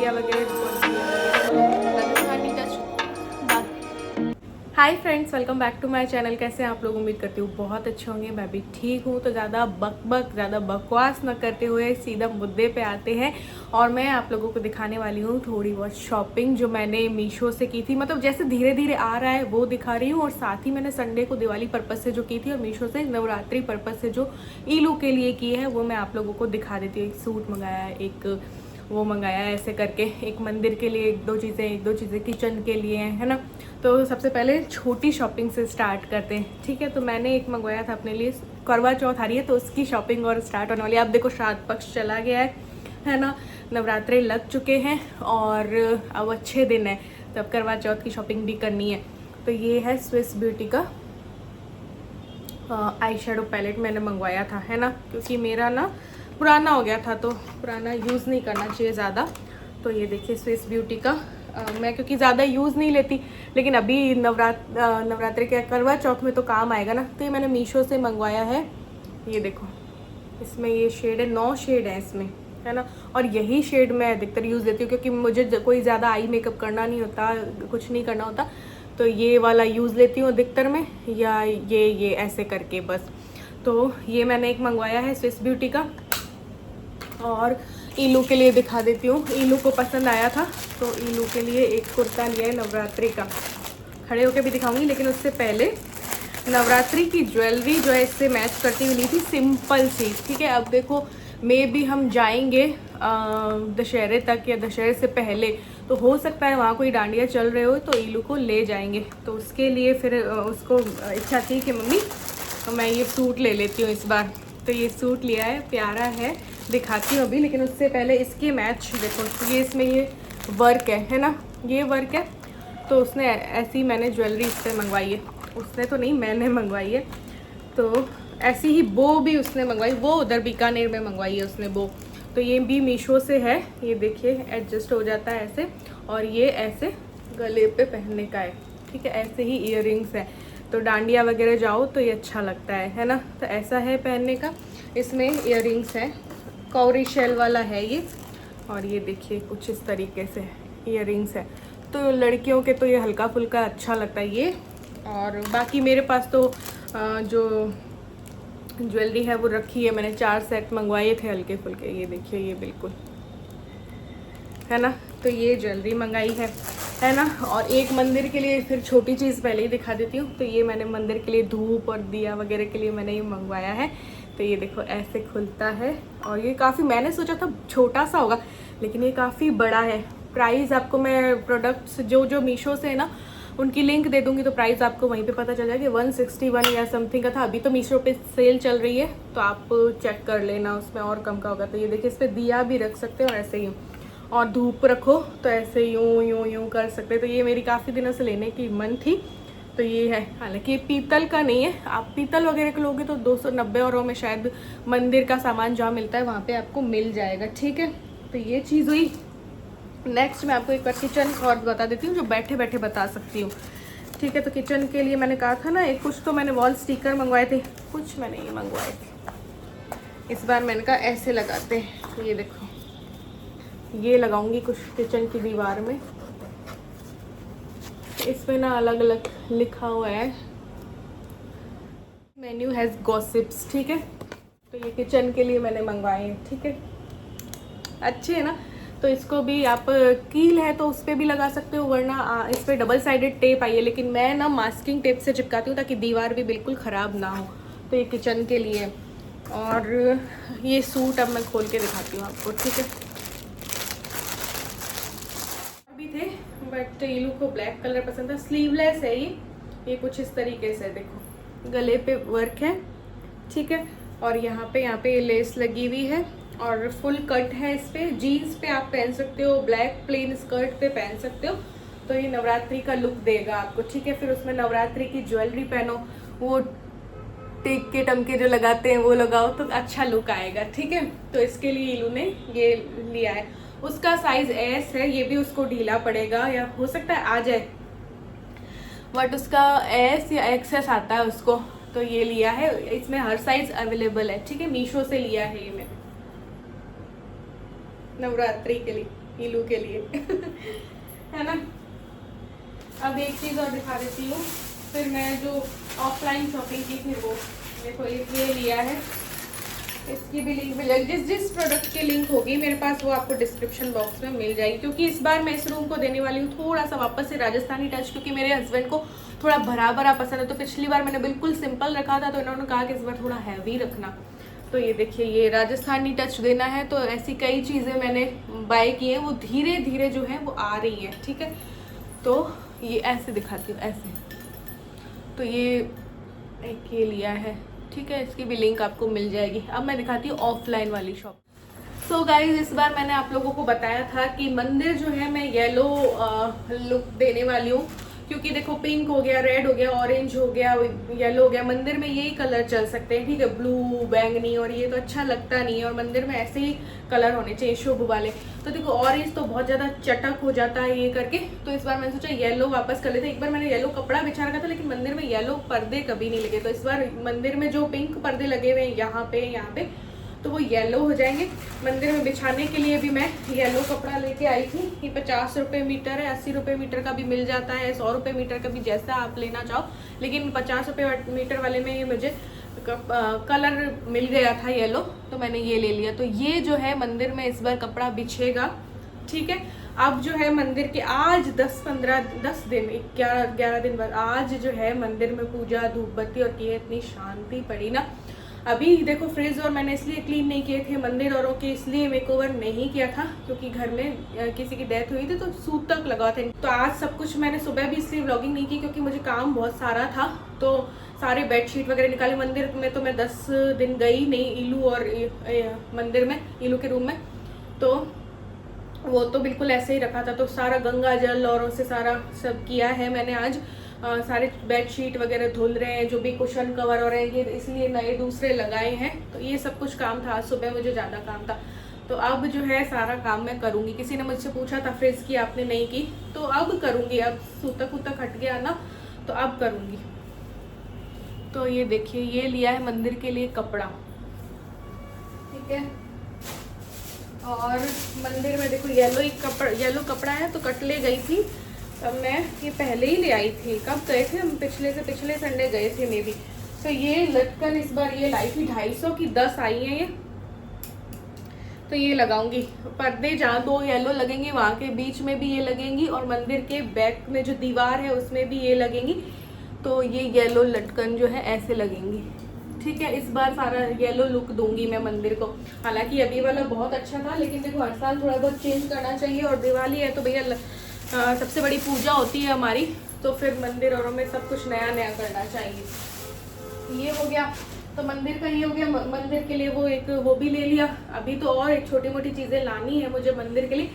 डांडिया वगैरह। Hi friends, welcome back to my channel. कैसे हैं आप लोग? उम्मीद करती हूँ बहुत अच्छे होंगे। मैं भी ठीक हूँ। तो ज़्यादा ज़्यादा बकवास न करते हुए सीधा मुद्दे पे आते हैं और मैं आप लोगों को दिखाने वाली हूँ थोड़ी बहुत शॉपिंग जो मैंने मीशो से की थी। मतलब जैसे धीरे धीरे आ रहा है वो दिखा रही हूँ, और साथ ही मैंने संडे को दिवाली पर्पज़ से जो की थी और मीशो से नवरात्रि पर्पज़ से जो ईलू के लिए की है वो मैं आप लोगों को दिखा देती हूँ। एक सूट मंगाया है, एक वो मंगाया है, ऐसे करके एक मंदिर के लिए एक दो चीज़ें किचन के लिए है ना। तो सबसे पहले छोटी शॉपिंग से स्टार्ट करते हैं, ठीक है। तो मैंने एक मंगवाया था अपने लिए, करवा चौथ आ रही है तो उसकी शॉपिंग और स्टार्ट होने वाली है। अब देखो श्राद्ध पक्ष चला गया है ना, नवरात्रे लग चुके हैं और अब अच्छे दिन है, तो अब करवा चौथ की शॉपिंग भी करनी है। तो ये है स्विस ब्यूटी का आई शेडो पैलेट मैंने मंगवाया था, है ना, क्योंकि मेरा ना पुराना हो गया था तो पुराना यूज़ नहीं करना चाहिए ज़्यादा। तो ये देखिए स्विस ब्यूटी का मैं क्योंकि ज़्यादा यूज़ नहीं लेती, लेकिन अभी नवरात्रि के करवा चौथ में तो काम आएगा ना, तो ये मैंने मीशो से मंगवाया है। ये देखो इसमें ये शेड है, 9 शेड है इसमें, है ना। और यही शेड मैं अधिकतर यूज़ लेती हूँ क्योंकि मुझे कोई ज़्यादा आई मेकअप करना नहीं होता, कुछ नहीं करना होता, तो ये वाला यूज़ लेती हूँ अधिकतर में, या ये ऐसे करके बस। तो ये मैंने एक मंगवाया है स्विस ब्यूटी का। और ईलू के लिए दिखा देती हूँ, ईलू को पसंद आया था तो ईलू के लिए एक कुर्ता लिया है नवरात्रि का। खड़े होकर भी दिखाऊंगी, लेकिन उससे पहले नवरात्रि की ज्वेलरी जो है इससे मैच करती हुई ली थी, सिंपल सी, ठीक है। अब देखो मे भी हम जाएंगे दशहरे तक या दशहरे से पहले, तो हो सकता है वहाँ कोई डांडिया चल रहे हो तो ईलू को ले जाएंगे। तो उसके लिए फिर उसको इच्छा थी कि मम्मी मैं ये सूट ले लेती हूँ इस बार। तो ये सूट लिया है, प्यारा है, दिखाती हूँ अभी। लेकिन उससे पहले इसके मैच देखो, ये इसमें ये वर्क है ना, ये वर्क है। तो उसने ऐसी मैंने ज्वेलरी इससे मंगवाई है, उसने तो नहीं मैंने मंगवाई है। तो ऐसी ही बो भी उसने मंगवाई, वो उधर बीकानेर में मंगवाई है उसने बो। तो ये भी मीशो से है, ये देखिए एडजस्ट हो जाता है ऐसे, और ये ऐसे गले पे पहनने का है, ठीक है। ऐसे ही ईयररिंग्स है, तो डांडिया वगैरह जाओ तो ये अच्छा लगता है ना। तो ऐसा है पहनने का, इसमें ईयररिंग्स है, कौरी शेल वाला है ये। और ये देखिए कुछ इस तरीके से ईयररिंग्स है, तो लड़कियों के तो ये हल्का फुल्का अच्छा लगता है ये। और बाकी मेरे पास तो जो ज्वेलरी है वो रखी है, मैंने 4 सेट मंगवाए थे हल्के फुल्के। ये देखिए ये बिल्कुल है ना, तो ये ज्वेलरी मंगाई है ना। और एक मंदिर के लिए फिर छोटी चीज़ पहले ही दिखा देती हूँ। तो ये मैंने मंदिर के लिए धूप और दिया वगैरह के लिए मैंने ये मंगवाया है। तो ये देखो ऐसे खुलता है, और ये काफ़ी, मैंने सोचा था छोटा सा होगा लेकिन ये काफ़ी बड़ा है। प्राइस आपको मैं प्रोडक्ट्स जो मीशो से है ना उनकी लिंक दे दूंगी, तो प्राइस आपको वहीं पे पता चल जाएगा। 161 या समथिंग का था। अभी तो मीशो पे सेल चल रही है तो आप चेक कर लेना, उसमें और कम का होगा। तो ये देखिए इस पर दिया भी रख सकते हो और ऐसे ही, और धूप रखो तो ऐसे यूं कर सकते। तो ये मेरी काफ़ी दिनों से लेने की मन थी। तो ये है, हालांकि ये पीतल का नहीं है, आप पीतल वगैरह के लोगे तो 290 और में शायद मंदिर का सामान जहाँ मिलता है वहाँ पे आपको मिल जाएगा, ठीक है। तो ये चीज़ हुई। नेक्स्ट मैं आपको एक बार किचन और बता देती हूँ जो बैठे बैठे बता सकती हूँ, ठीक है। तो किचन के लिए मैंने कहा था ना, एक कुछ तो मैंने वॉल स्टिकर मंगवाए थे, कुछ मैंने ये मंगवाए थे। इस बार मैंने कहा ऐसे लगाते हैं, ये देखो ये लगाऊंगी कुछ किचन की दीवार में। इसमें ना अलग अलग लिखा हुआ है, मेन्यू हैज़ गॉसिप्स, ठीक है। तो ये किचन के लिए मैंने मंगवाए हैं, ठीक है, अच्छे है ना। तो इसको भी आप कील है तो उस पर भी लगा सकते हो, वरना इस पर डबल साइडेड टेप आई है, लेकिन मैं ना मास्किंग टेप से चिपकाती हूँ ताकि दीवार भी बिल्कुल ख़राब ना हो। तो ये किचन के लिए। और ये सूट अब मैं खोल के दिखाती हूँ आपको, ठीक है। भी थे बट ईलू को ब्लैक कलर पसंद था, स्लीवलेस है ये कुछ इस तरीके से देखो, गले पे वर्क है, ठीक है। और यहाँ पे लेस लगी हुई है और फुल कट है इस पे। जीन्स पे आप पहन सकते हो, ब्लैक प्लेन स्कर्ट पे पहन सकते हो। तो ये नवरात्रि का लुक देगा आपको, ठीक है। फिर उसमें नवरात्रि की ज्वेलरी पहनो, वो टिक के टमके जो लगाते हैं वो लगाओ तो अच्छा लुक आएगा, ठीक है। तो इसके लिए ईलू ने ये लिया है। उसका साइज एस है, ये भी उसको ढीला पड़ेगा या हो सकता है आ जाए, बट उसका एस या एक्सेस आता है उसको। तो ये लिया है, इसमें हर साइज अवेलेबल है, ठीक है। मीशो से लिया है ये मैंने नवरात्रि के लिए। इलू के लिए है ना। अब एक चीज़ और दिखा देती हूँ, फिर मैं जो ऑफलाइन शॉपिंग की थी वो देखो ये लिया है। इसकी भी लिंक मिल जाएगी, जिस प्रोडक्ट की लिंक होगी मेरे पास वो आपको डिस्क्रिप्शन बॉक्स में मिल जाएगी। क्योंकि इस बार मैं इस रूम को देने वाली हूँ थोड़ा सा वापस से राजस्थानी टच, क्योंकि मेरे हस्बैंड को थोड़ा भरा भरा पसंद है। तो पिछली बार मैंने बिल्कुल सिंपल रखा था, तो इन्होंने कहा कि इस बार थोड़ा हैवी रखना। तो ये देखिए ये राजस्थानी टच देना है, तो ऐसी कई चीज़ें मैंने बाय की हैं, वो धीरे धीरे जो है वो आ रही है। ठीक है, तो ये ऐसे दिखाती हूँ ऐसे। तो ये एक ये लिया है, ठीक है, इसकी भी लिंक आपको मिल जाएगी। अब मैं दिखाती हूँ ऑफलाइन वाली शॉप। सो गाइज, इस बार मैंने आप लोगों को बताया था कि मंदिर जो है मैं येलो लुक देने वाली हूँ, क्योंकि देखो पिंक हो गया, रेड हो गया, ऑरेंज हो गया, येलो हो गया, मंदिर में यही कलर चल सकते हैं। ठीक है, ब्लू, बैंगनी, और ये तो अच्छा लगता नहीं है, और मंदिर में ऐसे ही कलर होने चाहिए शुभ वाले। तो देखो ऑरेंज तो बहुत ज़्यादा चटक हो जाता है ये करके, तो इस बार मैंने सोचा येलो वापस कर लेते। एक बार मैंने येलो कपड़ा बिछा रखा था, लेकिन मंदिर में येलो पर्दे कभी नहीं लगे, तो इस बार मंदिर में जो पिंक पर्दे लगे हुए हैं यहाँ पे तो वो येलो हो जाएंगे। मंदिर में बिछाने के लिए भी मैं येलो कपड़ा लेके आई थी। ये 50 रुपये मीटर है, 80 रुपये मीटर का भी मिल जाता है, 100 रुपये मीटर का भी, जैसा आप लेना चाहो। लेकिन 50 रुपये मीटर वाले में ये मुझे कलर मिल गया था येलो, तो मैंने ये ले लिया। तो ये जो है मंदिर में इस बार कपड़ा बिछेगा। ठीक है, अब जो है मंदिर के आज 10 दिन 11 दिन बाद आज जो है मंदिर में पूजा धूप बत्ती और की इतनी शांति पड़ी ना। अभी देखो फ्रिज और मैंने इसलिए क्लीन नहीं किए थे, मंदिर औरों के इसलिए मेकओवर नहीं किया था क्योंकि घर में किसी की डेथ हुई थी तो सूतक लगा थे। तो आज सब कुछ मैंने सुबह भी इसलिए व्लॉगिंग नहीं की क्योंकि मुझे काम बहुत सारा था। तो सारे बेडशीट वगैरह निकाले। मंदिर में तो मैं 10 दिन गई नहीं, इलू और मंदिर में, इलू के रूम में, तो वो तो बिल्कुल ऐसे ही रखा था। तो सारा गंगा जल और उससे सारा सब किया है मैंने आज। सारे बेडशीट वगैरह धुल रहे हैं, जो भी कुशन कवर हो रहे हैं ये इसलिए नए दूसरे लगाए हैं। तो ये सब कुछ काम था, आज सुबह मुझे ज़्यादा काम था। तो अब जो है सारा काम मैं करूँगी। किसी ने मुझसे पूछा था फ्रिज की आपने नहीं की, तो अब करूँगी। अब सूतक उतक हट गया ना, तो अब करूँगी। तो ये देखिए ये लिया है मंदिर के लिए कपड़ा, ठीक है। और मंदिर में देखो येलो कपड़ा है, तो कटले गई थी तब मैं ये पहले ही ले आई थी। कब गए थे हम? पिछले संडे गए थे मे बी। तो ये लटकन इस बार ये लाई थी 250 की, 10 आई है ये। तो ये लगाऊंगी। पर्दे जहाँ 2 येलो लगेंगे वहाँ के बीच में भी ये लगेंगी, और मंदिर के बैक में जो दीवार है उसमें भी ये लगेंगी। तो ये येलो लटकन जो है ऐसे लगेंगी, ठीक है। इस बार सारा येलो लुक दूंगी मैं मंदिर को। हालांकि अभी वाला बहुत अच्छा था, लेकिन देखो हर साल थोड़ा बहुत चेंज करना चाहिए। और दिवाली है तो भैया सबसे बड़ी पूजा होती है हमारी, तो फिर मंदिर और में सब कुछ नया नया करना चाहिए। ये हो गया, तो मंदिर का ये हो गया। मंदिर के लिए वो भी ले लिया। अभी तो और एक छोटी मोटी चीज़ें लानी है मुझे मंदिर के लिए,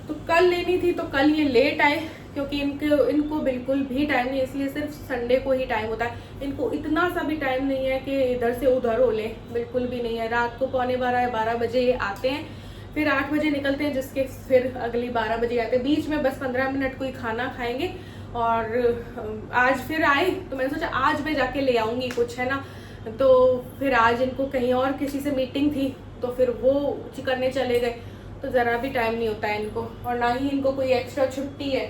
तो कल लेनी थी। तो कल ये लेट आए क्योंकि इनको बिल्कुल भी टाइम नहीं, इसलिए सिर्फ संडे को ही टाइम होता है। इनको इतना सा भी टाइम नहीं है कि इधर से उधर हो ले, बिल्कुल भी नहीं है। रात को 11:45 बजे ये आते हैं, फिर 8 बजे निकलते हैं, जिसके फिर अगली 12 बजे आते हैं। बीच में बस 15 मिनट कोई खाना खाएंगे। और आज फिर आए तो मैंने सोचा आज मैं जाके ले आऊँगी कुछ, है ना। तो फिर आज इनको कहीं और किसी से मीटिंग थी, तो फिर वो करने चले गए। तो ज़रा भी टाइम नहीं होता है इनको, और ना ही इनको कोई एक्स्ट्रा छुट्टी है।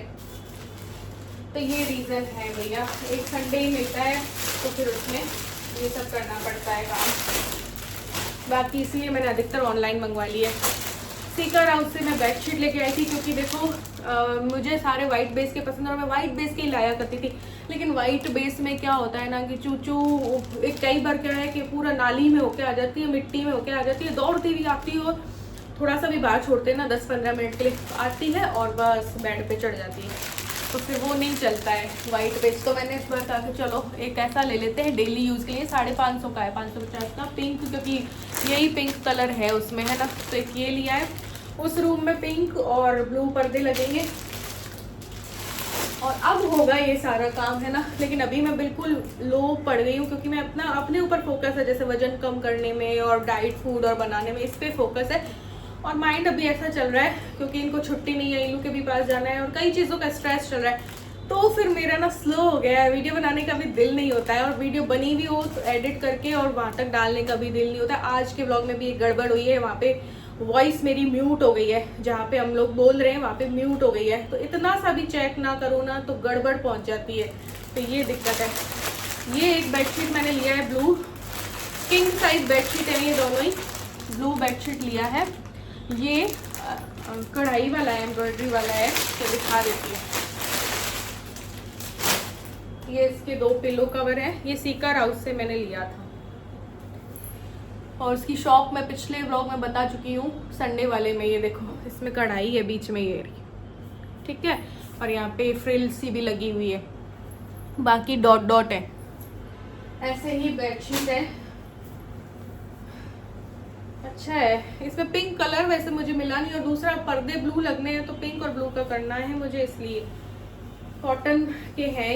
तो ये रीज़न है भैया, एक संडे ही मिलता है तो फिर उसमें ये सब करना पड़ता है काम। बाकी इसलिए मैंने अधिकतर ऑनलाइन मंगवा लिया। सीकर हाउस से मैं बेडशीट लेके आई थी क्योंकि देखो मुझे सारे वाइट बेस के पसंद है, और मैं वाइट बेस के ही लाया करती थी। लेकिन वाइट बेस में क्या होता है ना कि चूचू एक कई बार क्या है कि पूरा नाली में होके आ जाती है, मिट्टी में होके आ जाती है, दौड़ती भी आती है, और थोड़ा सा भी बाहर छोड़ते हैं ना 10-15 मिनट के लिए आती है और बस बेड पे चढ़ जाती है। तो फिर वो नहीं चलता है वाइट बेस। तो मैंने इस बार कहा कि चलो एक ऐसा ले लेते हैं डेली यूज़ के लिए। 550 का है, 550 का, पिंक, क्योंकि यही पिंक कलर है उसमें, है ना। तो एक ये लिया है। उस रूम में पिंक और ब्लू पर्दे लगेंगे, और अब होगा ये सारा काम, है ना। लेकिन अभी मैं बिल्कुल लो पड़ गई हूँ क्योंकि मैं अपने ऊपर फोकस है, जैसे वजन कम करने में और डाइट फूड और बनाने में, इस पर फोकस है। और माइंड अभी ऐसा चल रहा है क्योंकि इनको छुट्टी नहीं है, इलू के भी पास जाना है और कई चीज़ों का स्ट्रेस चल रहा है। तो फिर मेरा ना स्लो हो गया है, वीडियो बनाने का भी दिल नहीं होता है, और वीडियो बनी भी हो तो एडिट करके और वहाँ तक डालने का भी दिल नहीं होता है। आज के व्लॉग में भी एक गड़बड़ हुई है, वहाँ पे वॉइस मेरी म्यूट हो गई है, जहाँ पे हम लोग बोल रहे हैं वहाँ पे म्यूट हो गई है। तो इतना सा भी चेक ना करो ना तो गड़बड़ पहुँच जाती है, तो ये दिक्कत है। ये एक बेडशीट मैंने लिया है ब्लू, किंग साइज बेडशीट है ये दोनों ही, ब्लू बेडशीट लिया है। ये कढ़ाई वाला है, एम्ब्रॉयडरी वाला है, तो दिखा देती है। ये इसके 2 पिलो कवर है, ये सीकर हाउस से मैंने लिया था। और इसकी शॉप मैं पिछले व्लॉग में बता चुकी हूँ, संडे वाले में। ये देखो इसमें कढ़ाई है बीच में, ये रही, ठीक है। और यहाँ पे फ्रिल सी भी लगी हुई है, बाकी डॉट डॉट है। ऐसे ही बेडशीट है, अच्छा है। इसमें पिंक कलर वैसे मुझे मिला नहीं, और दूसरा पर्दे ब्लू लगने हैं तो पिंक और ब्लू का करना है मुझे, इसलिए। कॉटन के हैं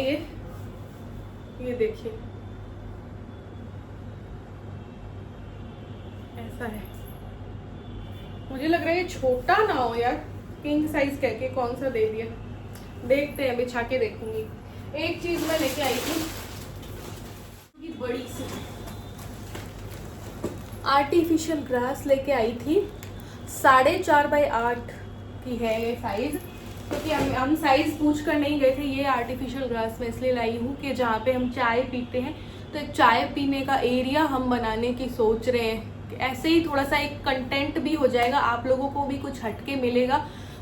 ये देखिए ऐसा है। मुझे लग रहा है ये छोटा ना हो यार, किंग साइज कह के कौन सा दे दिया। देखते हैं, बिछा के देखूंगी। एक चीज मैं लेके आई थी, ये बड़ी सी आर्टिफिशियल ग्रास लेके आई थी, 4.5 बाई 8 की है ये साइज। क्योंकि हम साइज पूछ कर नहीं गए थे, ये आर्टिफिशियल ग्रास में इसलिए लाई हूँ कि जहाँ पे हम चाय पीते हैं तो एक चाय पीने का एरिया हम बनाने की सोच रहे हैं। ऐसे ही थोड़ा सा एक कंटेंट भी हो जाएगा, आप लोगों को भी कुछ हटके मिलेगा,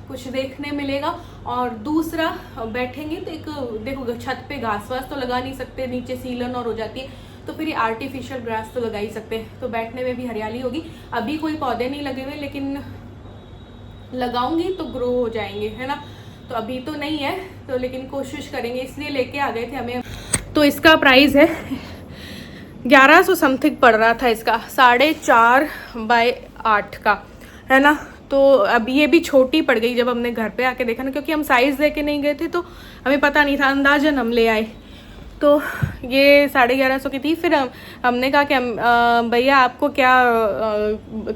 कुछ देखने मिलेगा। और दूसरा बैठेंगे तो एक देखो, छत पे घास वास तो लगा नहीं सकते, नीचे सीलन और हो जाती है, तो फिर ये आर्टिफिशियल ग्रास तो लगा ही सकते हैं, तो बैठने में भी हरियाली होगी। अभी कोई पौधे नहीं लगे हुए, लेकिन लगाऊंगी तो ग्रो हो जाएंगे, है ना। तो अभी तो नहीं है, तो लेकिन कोशिश करेंगे, इसलिए लेके आ गए थे हमें। तो इसका प्राइस है 1100 समथिंग पड़ रहा था इसका, 4.5 बाई 8 का, है ना। तो अब ये भी छोटी पड़ गई जब हमने घर पे आके देखा ना, क्योंकि हम साइज़ लेके नहीं गए थे तो हमें पता नहीं था, अंदाजन हम ले आए। तो ये 1150 की थी। फिर हमने कहा कि भैया आपको क्या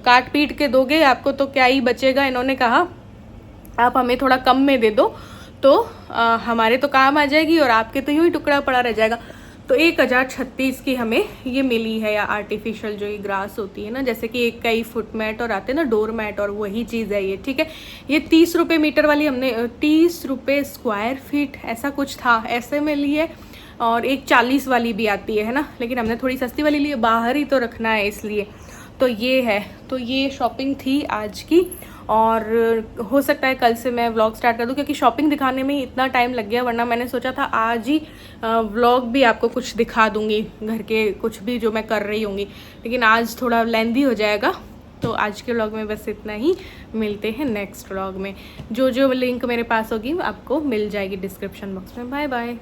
काट पीट के दोगे, आपको तो क्या ही बचेगा। इन्होंने कहा आप हमें थोड़ा कम में दे दो तो हमारे तो काम आ जाएगी और आपके तो यूँ ही टुकड़ा पड़ा रह जाएगा। तो 1036 की हमें ये मिली है, या आर्टिफिशियल जो ये ग्रास होती है ना, जैसे कि एक कई फुट मैट और आते हैं ना डोर मैट, और वही चीज़ है ये, ठीक है। ये 30 रुपये मीटर वाली हमने 30 रुपये स्क्वायर फीट ऐसा कुछ था, ऐसे में ली है। और एक 40 वाली भी आती है ना, लेकिन हमने थोड़ी सस्ती वाली ली है, बाहर ही तो रखना है इसलिए। तो ये है, तो ये शॉपिंग थी आज की। और हो सकता है कल से मैं व्लॉग स्टार्ट कर दूं, क्योंकि शॉपिंग दिखाने में ही इतना टाइम लग गया, वरना मैंने सोचा था आज ही व्लॉग भी आपको कुछ दिखा दूंगी, घर के कुछ भी जो मैं कर रही होंगी, लेकिन आज थोड़ा लेंदी हो जाएगा। तो आज के व्लॉग में बस इतना ही, मिलते हैं नेक्स्ट व्लॉग में। जो जो लिंक मेरे पास होगी आपको मिल जाएगी डिस्क्रिप्शन बॉक्स में। Bye bye.